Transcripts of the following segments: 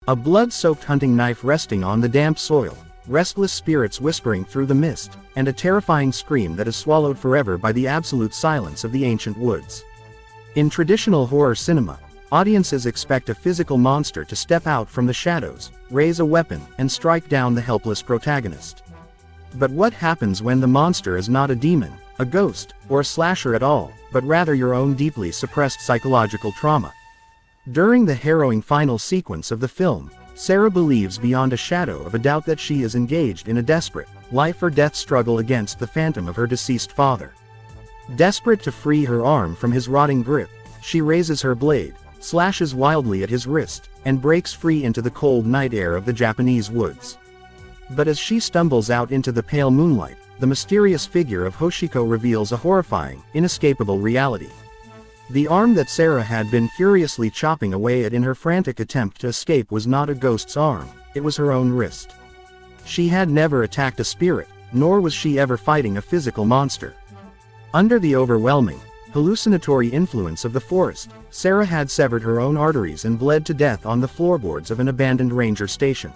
A blood-soaked hunting knife resting on the damp soil, restless spirits whispering through the mist, and a terrifying scream that is swallowed forever by the absolute silence of the ancient woods. In traditional horror cinema, audiences expect a physical monster to step out from the shadows, raise a weapon, and strike down the helpless protagonist. But what happens when the monster is not a demon, a ghost, or a slasher at all, but rather your own deeply suppressed psychological trauma? During the harrowing final sequence of the film, Sarah believes beyond a shadow of a doubt that she is engaged in a desperate, life-or-death struggle against the phantom of her deceased father. Desperate to free her arm from his rotting grip, she raises her blade, slashes wildly at his wrist, and breaks free into the cold night air of the Japanese woods. But as she stumbles out into the pale moonlight, the mysterious figure of Hoshiko reveals a horrifying, inescapable reality. The arm that Sarah had been furiously chopping away at in her frantic attempt to escape was not a ghost's arm, it was her own wrist. She had never attacked a spirit, nor was she ever fighting a physical monster. Under the overwhelming, hallucinatory influence of the forest, Sarah had severed her own arteries and bled to death on the floorboards of an abandoned ranger station.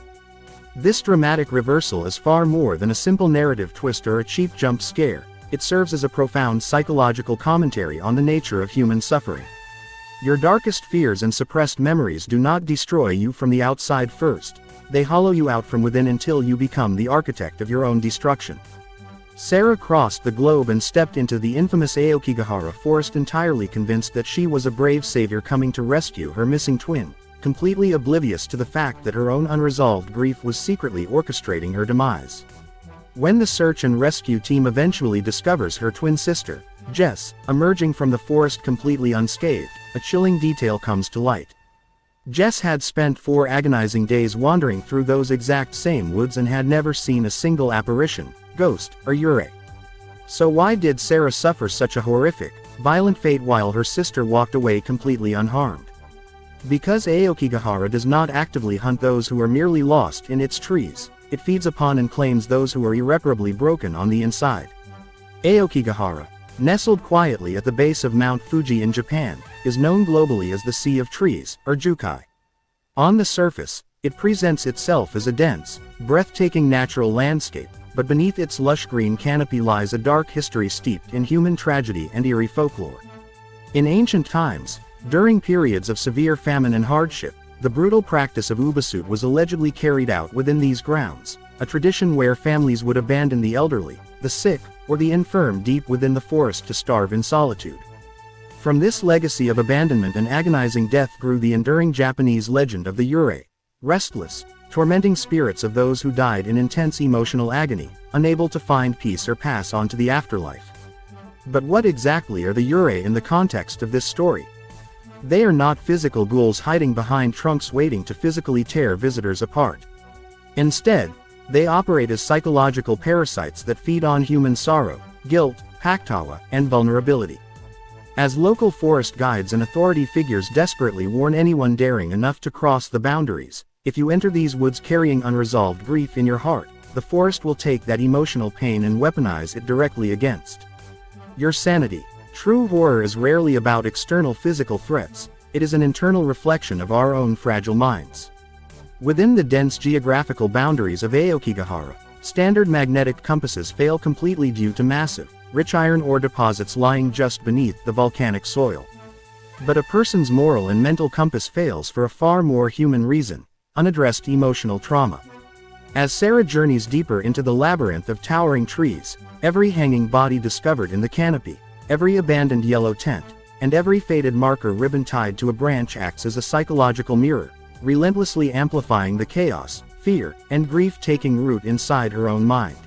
This dramatic reversal is far more than a simple narrative twist or a cheap jump scare. It serves as a profound psychological commentary on the nature of human suffering. Your darkest fears and suppressed memories do not destroy you from the outside first, they hollow you out from within until you become the architect of your own destruction. Sarah crossed the globe and stepped into the infamous Aokigahara forest entirely convinced that she was a brave savior coming to rescue her missing twin, completely oblivious to the fact that her own unresolved grief was secretly orchestrating her demise. When the search and rescue team eventually discovers her twin sister, Jess, emerging from the forest completely unscathed, a chilling detail comes to light. Jess had spent 4 agonizing days wandering through those exact same woods and had never seen a single apparition, ghost, or yurei. So why did Sarah suffer such a horrific, violent fate while her sister walked away completely unharmed? Because Aokigahara does not actively hunt those who are merely lost in its trees, it feeds upon and claims those who are irreparably broken on the inside. Aokigahara, nestled quietly at the base of Mount Fuji in Japan, is known globally as the Sea of Trees, or Jukai. On the surface, it presents itself as a dense, breathtaking natural landscape, but beneath its lush green canopy lies a dark history steeped in human tragedy and eerie folklore. In ancient times, during periods of severe famine and hardship, the brutal practice of ubasut was allegedly carried out within these grounds, a tradition where families would abandon the elderly, the sick, or the infirm deep within the forest to starve in solitude. From this legacy of abandonment and agonizing death grew the enduring Japanese legend of the yurei, restless, tormenting spirits of those who died in intense emotional agony, unable to find peace or pass on to the afterlife. But what exactly are the yurei in the context of this story? They are not physical ghouls hiding behind trunks waiting to physically tear visitors apart. Instead, they operate as psychological parasites that feed on human sorrow, guilt, paktawa, and vulnerability. As local forest guides and authority figures desperately warn anyone daring enough to cross the boundaries, if you enter these woods carrying unresolved grief in your heart, the forest will take that emotional pain and weaponize it directly against your sanity. True horror is rarely about external physical threats, it is an internal reflection of our own fragile minds. Within the dense geographical boundaries of Aokigahara, standard magnetic compasses fail completely due to massive, rich iron ore deposits lying just beneath the volcanic soil. But a person's moral and mental compass fails for a far more human reason: unaddressed emotional trauma. As Sarah journeys deeper into the labyrinth of towering trees, every hanging body discovered in the canopy, every abandoned yellow tent, and every faded marker ribbon tied to a branch acts as a psychological mirror, relentlessly amplifying the chaos, fear, and grief taking root inside her own mind.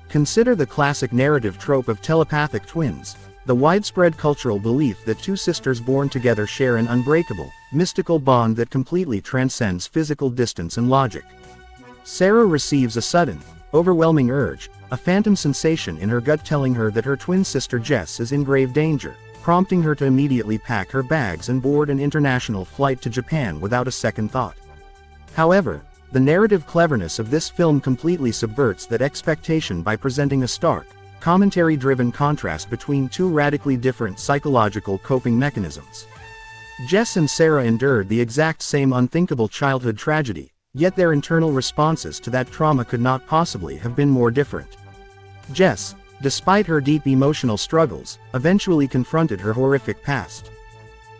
Consider the classic narrative trope of telepathic twins, the widespread cultural belief that two sisters born together share an unbreakable, mystical bond that completely transcends physical distance and logic. Sarah receives a sudden, overwhelming urge, a phantom sensation in her gut telling her that her twin sister Jess is in grave danger, prompting her to immediately pack her bags and board an international flight to Japan without a second thought. However, the narrative cleverness of this film completely subverts that expectation by presenting a stark, commentary-driven contrast between two radically different psychological coping mechanisms. Jess and Sarah endured the exact same unthinkable childhood tragedy, yet their internal responses to that trauma could not possibly have been more different. Jess, despite her deep emotional struggles, eventually confronted her horrific past.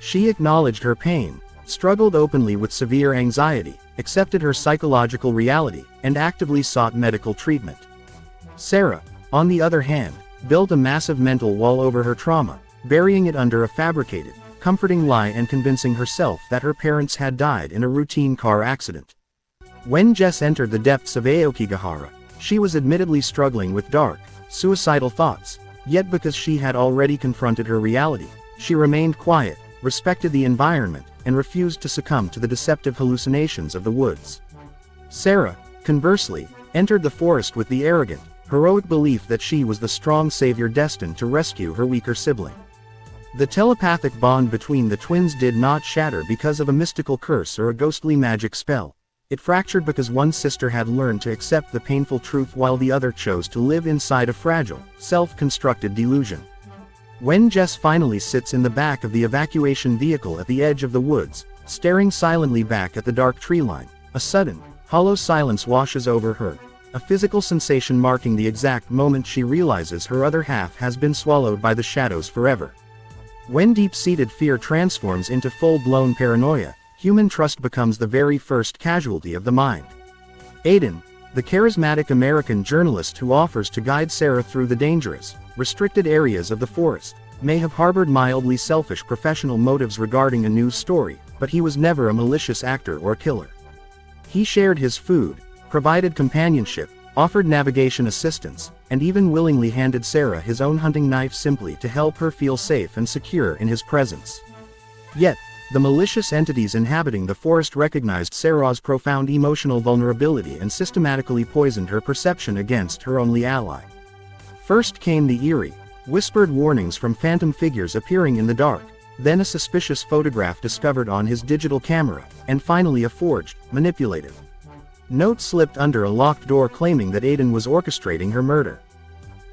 She acknowledged her pain, struggled openly with severe anxiety, accepted her psychological reality, and actively sought medical treatment. Sarah, on the other hand, built a massive mental wall over her trauma, burying it under a fabricated, comforting lie and convincing herself that her parents had died in a routine car accident. When Jess entered the depths of Aokigahara, she was admittedly struggling with dark, suicidal thoughts, yet because she had already confronted her reality, she remained quiet, respected the environment, and refused to succumb to the deceptive hallucinations of the woods. Sarah, conversely, entered the forest with the arrogant, heroic belief that she was the strong savior destined to rescue her weaker sibling. The telepathic bond between the twins did not shatter because of a mystical curse or a ghostly magic spell. It fractured because one sister had learned to accept the painful truth while the other chose to live inside a fragile, self-constructed delusion. When Jess finally sits in the back of the evacuation vehicle at the edge of the woods, staring silently back at the dark tree line, a sudden, hollow silence washes over her, a physical sensation marking the exact moment she realizes her other half has been swallowed by the shadows forever. When deep-seated fear transforms into full-blown paranoia, human trust becomes the very first casualty of the mind. Aiden, the charismatic American journalist who offers to guide Sarah through the dangerous, restricted areas of the forest, may have harbored mildly selfish professional motives regarding a news story, but he was never a malicious actor or killer. He shared his food, provided companionship, offered navigation assistance, and even willingly handed Sarah his own hunting knife simply to help her feel safe and secure in his presence. Yet, the malicious entities inhabiting the forest recognized Sarah's profound emotional vulnerability and systematically poisoned her perception against her only ally. First came the eerie, whispered warnings from phantom figures appearing in the dark, then a suspicious photograph discovered on his digital camera, and finally a forged, manipulative note slipped under a locked door claiming that Aiden was orchestrating her murder.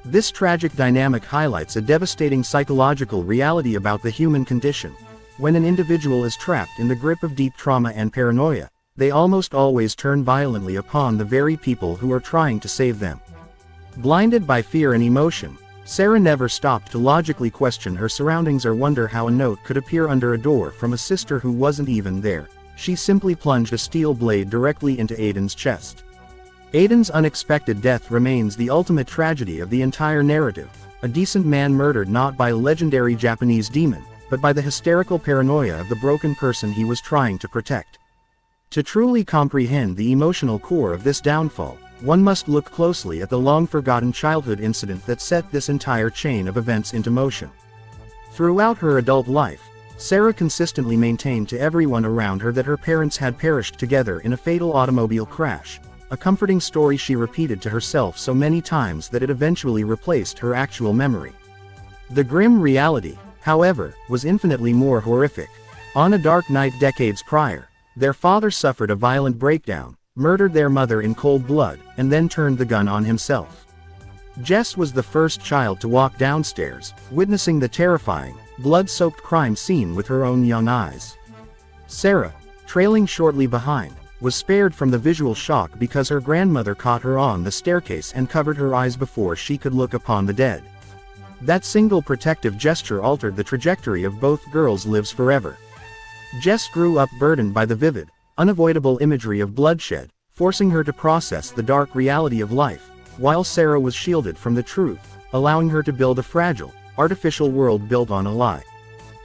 This tragic dynamic highlights a devastating psychological reality about the human condition. When an individual is trapped in the grip of deep trauma and paranoia, they almost always turn violently upon the very people who are trying to save them. Blinded by fear and emotion, Sarah never stopped to logically question her surroundings or wonder how a note could appear under a door from a sister who wasn't even there. She simply plunged a steel blade directly into Aiden's chest. Aiden's unexpected death remains the ultimate tragedy of the entire narrative, a decent man murdered not by a legendary Japanese demon, but by the hysterical paranoia of the broken person he was trying to protect. To truly comprehend the emotional core of this downfall, one must look closely at the long-forgotten childhood incident that set this entire chain of events into motion. Throughout her adult life, Sarah consistently maintained to everyone around her that her parents had perished together in a fatal automobile crash, a comforting story she repeated to herself so many times that it eventually replaced her actual memory. The grim reality, however, was infinitely more horrific. On a dark night decades prior, their father suffered a violent breakdown, murdered their mother in cold blood, and then turned the gun on himself. Jess was the first child to walk downstairs, witnessing the terrifying, blood-soaked crime scene with her own young eyes. Sarah, trailing shortly behind, was spared from the visual shock because her grandmother caught her on the staircase and covered her eyes before she could look upon the dead. That single protective gesture altered the trajectory of both girls' lives forever. Jess grew up burdened by the vivid, unavoidable imagery of bloodshed, forcing her to process the dark reality of life, while Sarah was shielded from the truth, allowing her to build a fragile, artificial world built on a lie.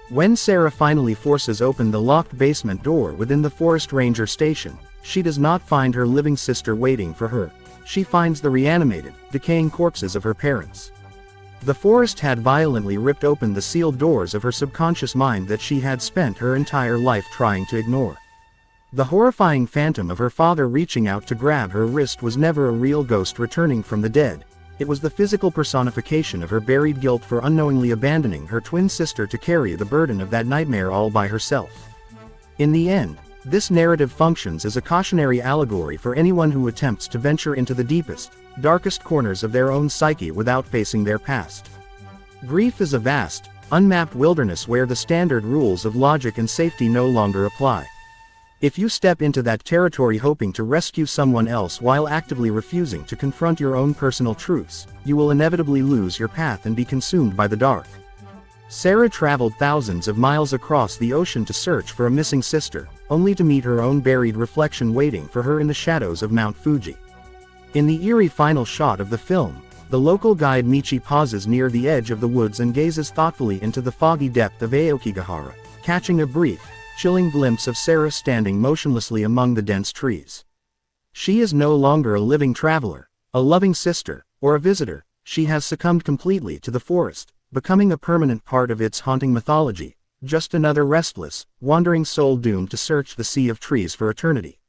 When Sarah finally forces open the locked basement door within the forest ranger station, she does not find her living sister waiting for her. She finds the reanimated, decaying corpses of her parents. The forest had violently ripped open the sealed doors of her subconscious mind that she had spent her entire life trying to ignore. The horrifying phantom of her father reaching out to grab her wrist was never a real ghost returning from the dead. It was the physical personification of her buried guilt for unknowingly abandoning her twin sister to carry the burden of that nightmare all by herself. In the end, this narrative functions as a cautionary allegory for anyone who attempts to venture into the deepest, darkest corners of their own psyche without facing their past. Grief is a vast, unmapped wilderness where the standard rules of logic and safety no longer apply. If you step into that territory hoping to rescue someone else while actively refusing to confront your own personal truths, you will inevitably lose your path and be consumed by the dark. Sarah traveled thousands of miles across the ocean to search for a missing sister, only to meet her own buried reflection waiting for her in the shadows of Mount Fuji. In the eerie final shot of the film, the local guide Michi pauses near the edge of the woods and gazes thoughtfully into the foggy depth of Aokigahara, catching a brief, chilling glimpse of Sarah standing motionlessly among the dense trees. She is no longer a living traveler, a loving sister, or a visitor. She has succumbed completely to the forest, becoming a permanent part of its haunting mythology, just another restless, wandering soul doomed to search the sea of trees for eternity.